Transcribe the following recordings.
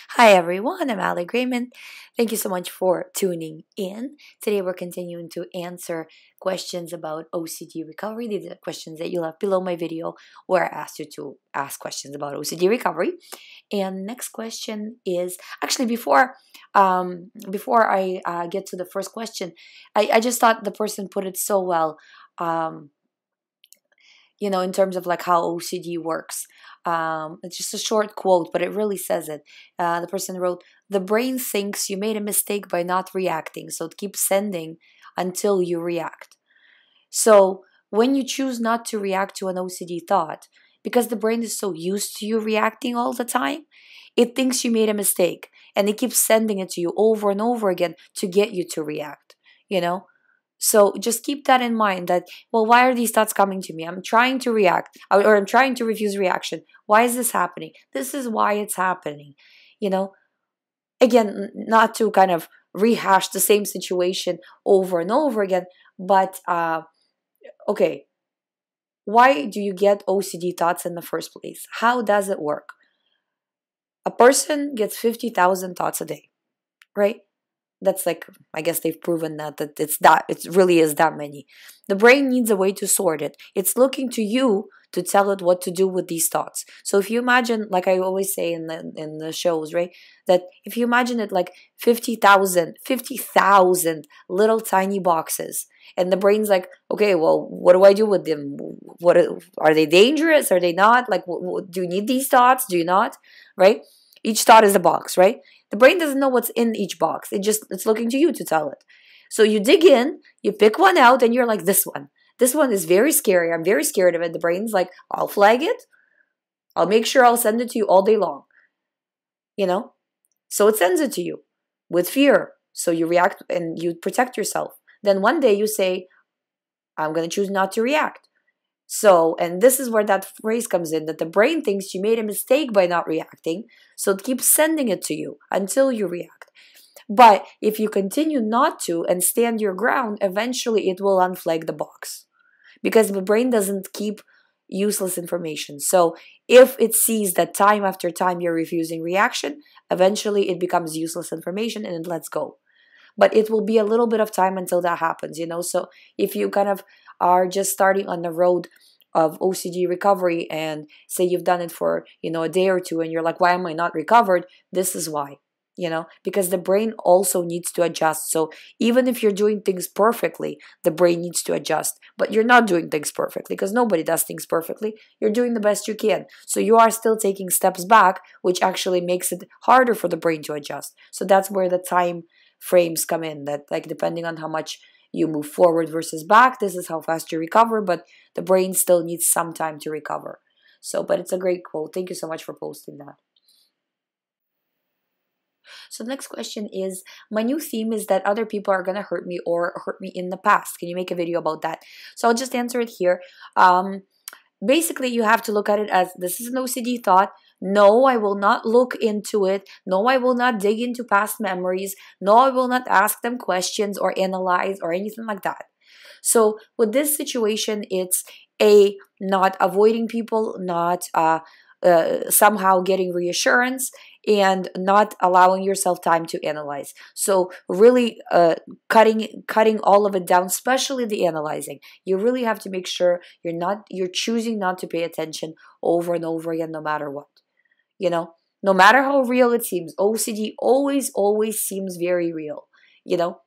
Hi everyone, I'm Ali GREYMOND. Thank you so much for tuning in. Today we're continuing to answer questions about OCD recovery. These are questions that you left below my video where I asked you to ask questions about OCD recovery. And next question is actually before I get to the first question, I just thought the person put it so well. Um, in terms of like how OCD works. It's just a short quote, but it really says it. The person wrote, "The brain thinks you made a mistake by not reacting, so it keeps sending until you react." So when you choose not to react to an OCD thought, because the brain is so used to you reacting all the time, it thinks you made a mistake and it keeps sending it to you over and over again to get you to react, you know? So just keep that in mind that, well, why are these thoughts coming to me? I'm trying to react or I'm trying to refuse reaction. Why is this happening? This is why it's happening. You know, again, not to kind of rehash the same situation over and over again, but okay, why do you get OCD thoughts in the first place? How does it work? A person gets 50,000 thoughts a day, right? That's like, I guess they've proven that it really is that many. The brain needs a way to sort it. It's looking to you to tell it what to do with these thoughts. So if you imagine, like I always say in the shows, right, that if you imagine it like 50,000 little tiny boxes, and the brain's like, okay, well, what do I do with them? What are they dangerous? Are they not? Like, do you need these thoughts? Do you not? Right? Each thought is a box, right? The brain doesn't know what's in each box. It's looking to you to tell it. So you dig in, you pick one out, and you're like, this one. This one is very scary. I'm very scared of it. The brain's like, I'll flag it. I'll make sure I'll send it to you all day long. You know? So it sends it to you with fear. So you react and you protect yourself. Then one day you say, I'm going to choose not to react. So, and this is where that phrase comes in, that the brain thinks you made a mistake by not reacting, so it keeps sending it to you until you react. But if you continue not to and stand your ground, eventually it will unflag the box because the brain doesn't keep useless information. So if it sees that time after time you're refusing reaction, eventually it becomes useless information and it lets go. But it will be a little bit of time until that happens, So if you kind of are just starting on the road of OCD recovery and say you've done it for, a day or two and you're like, why am I not recovered? This is why, because the brain also needs to adjust. So even if you're doing things perfectly, the brain needs to adjust. But you're not doing things perfectly because nobody does things perfectly. You're doing the best you can. So you are still taking steps back, which actually makes it harder for the brain to adjust. So that's where the time frames come in, that like depending on how much you move forward versus back, this is how fast you recover, but the brain still needs some time to recover. So, but it's a great quote. Thank you so much for posting that. So the next question is, my new theme is that other people are going to hurt me or hurt me in the past. Can you make a video about that? So I'll just answer it here. Basically, you have to look at it as this is an OCD thought. No, I will not look into it. No, I will not dig into past memories. No, I will not ask them questions or analyze or anything like that. So with this situation, it's not avoiding people, not somehow getting reassurance, and not allowing yourself time to analyze. So really cutting all of it down, especially the analyzing. You really have to make sure you're choosing not to pay attention over and over again, no matter what. No matter how real it seems, OCD always seems very real.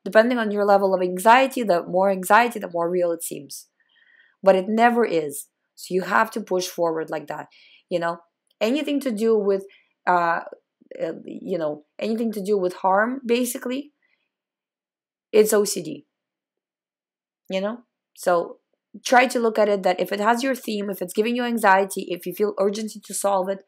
Depending on your level of anxiety, the more real it seems. But it never is. So you have to push forward like that. Anything to do with, anything to do with harm, basically, it's OCD. So try to look at it that if it has your theme, if it's giving you anxiety, if you feel urgency to solve it,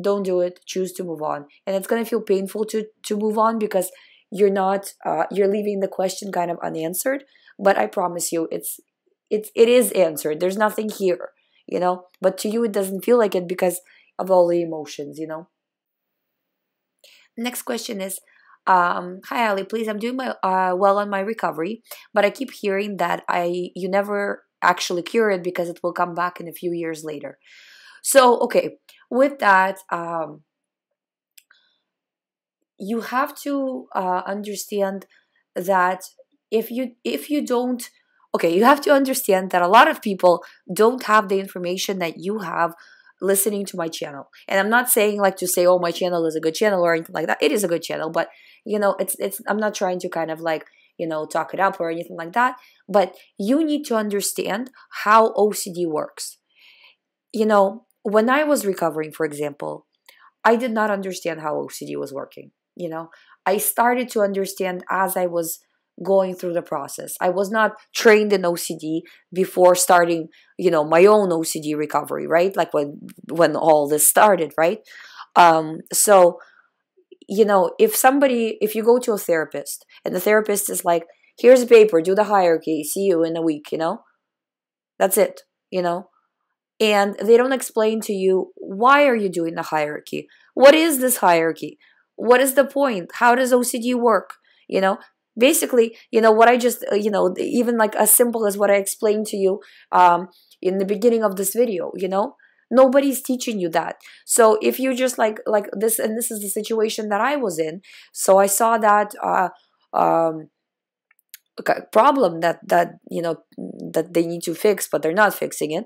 don't do it. Choose to move on. And it's going to feel painful to move on because you're leaving the question kind of unanswered. But I promise you, it is answered. There's nothing here, But to you, it doesn't feel like it because of all the emotions, Next question is, hi Ali, please, I'm doing my well on my recovery, but I keep hearing that you never actually cure it because it will come back in a few years later. So, okay, with that, you have to understand that if you don't, okay, you have to understand that a lot of people don't have the information that you have listening to my channel. And I'm not saying like to say, oh, my channel is a good channel or anything like that. It is a good channel, but it's I'm not trying to kind of like, talk it up or anything like that. But you need to understand how OCD works. When I was recovering, for example, I did not understand how OCD was working. I started to understand as I was going through the process. I was not trained in OCD before starting, my own OCD recovery, right? Like when all this started, right? So, if you go to a therapist and the therapist is like, here's a paper, do the hierarchy, see you in a week, that's it, and they don't explain to you, why are you doing the hierarchy? What is this hierarchy? What is the point? How does OCD work? Basically, what I just, even like as simple as what I explained to you in the beginning of this video, nobody's teaching you that. So if you just like this, and this is the situation that I was in, so I saw that problem that they need to fix, but they're not fixing it,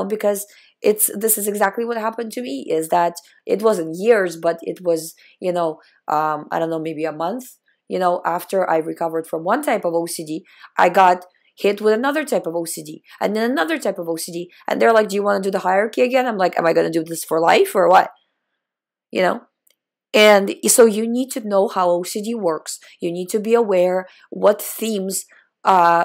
because this is exactly what happened to me, is that it wasn't years, but it was, I don't know, maybe a month, after I recovered from one type of OCD, I got hit with another type of OCD and then another type of OCD. And they're like, do you want to do the hierarchy again? I'm like, am I going to do this for life or what? And so you need to know how OCD works. You need to be aware what themes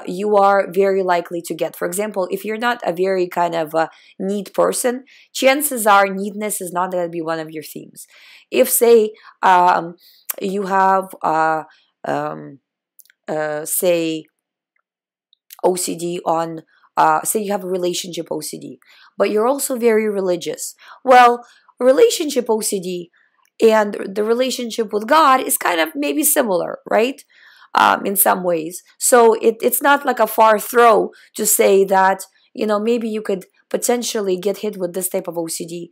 you are very likely to get. For example, if you're not a very kind of neat person, chances are neatness is not going to be one of your themes. If, say, you have, say, OCD on, say you have a relationship OCD, but you're also very religious. Well, relationship OCD and the relationship with God is kind of maybe similar, right? In some ways. So it's not like a far throw to say that, maybe you could potentially get hit with this type of OCD,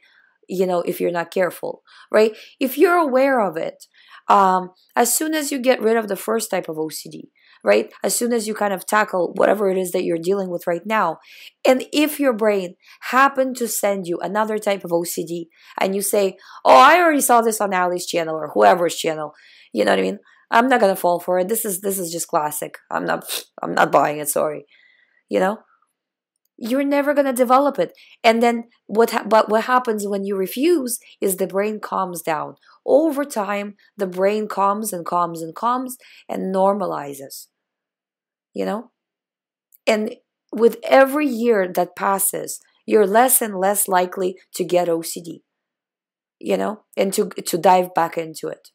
if you're not careful, right? If you're aware of it, as soon as you get rid of the first type of OCD, right? As soon as you kind of tackle whatever it is that you're dealing with right now, and if your brain happened to send you another type of OCD and you say, oh, I already saw this on Ali's channel or whoever's channel, you know what I mean? I'm not gonna fall for it. This is just classic. I'm not buying it, sorry. You're never gonna develop it. And then what happens when you refuse is the brain calms down. Over time, the brain calms and calms and calms and normalizes. And with every year that passes, you're less and less likely to get OCD, and to dive back into it,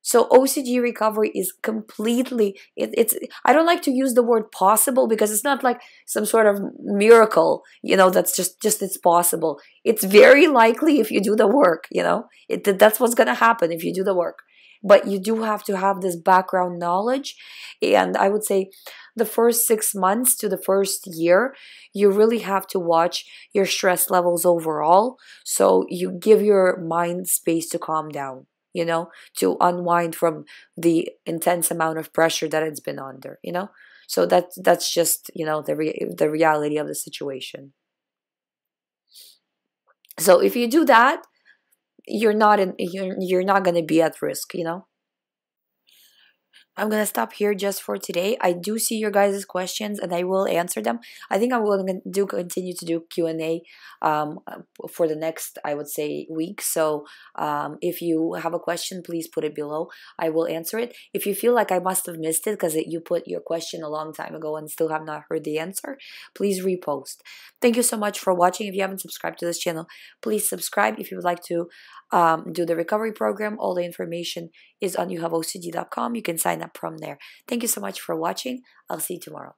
So OCD recovery is completely, it's, I don't like to use the word possible because it's not like some sort of miracle, that's just it's possible. It's very likely if you do the work, that's what's going to happen if you do the work. But you do have to have this background knowledge. And I would say the first 6 months to the first year, you really have to watch your stress levels overall. So you give your mind space to calm down, to unwind from the intense amount of pressure that it's been under, So that's just, the reality of the situation. So if you do that, you're not going to be at risk, I'm going to stop here just for today. I do see your guys' questions and I will answer them. I think I will continue to do Q&A for the next, I would say, week. So if you have a question, please put it below. I will answer it. If you feel like I must have missed it because you put your question a long time ago and still have not heard the answer, please repost. Thank you so much for watching. If you haven't subscribed to this channel, please subscribe. If you would like to do the recovery program, all the information is on youhaveocd.com. You can sign up from there. Thank you so much for watching. I'll see you tomorrow.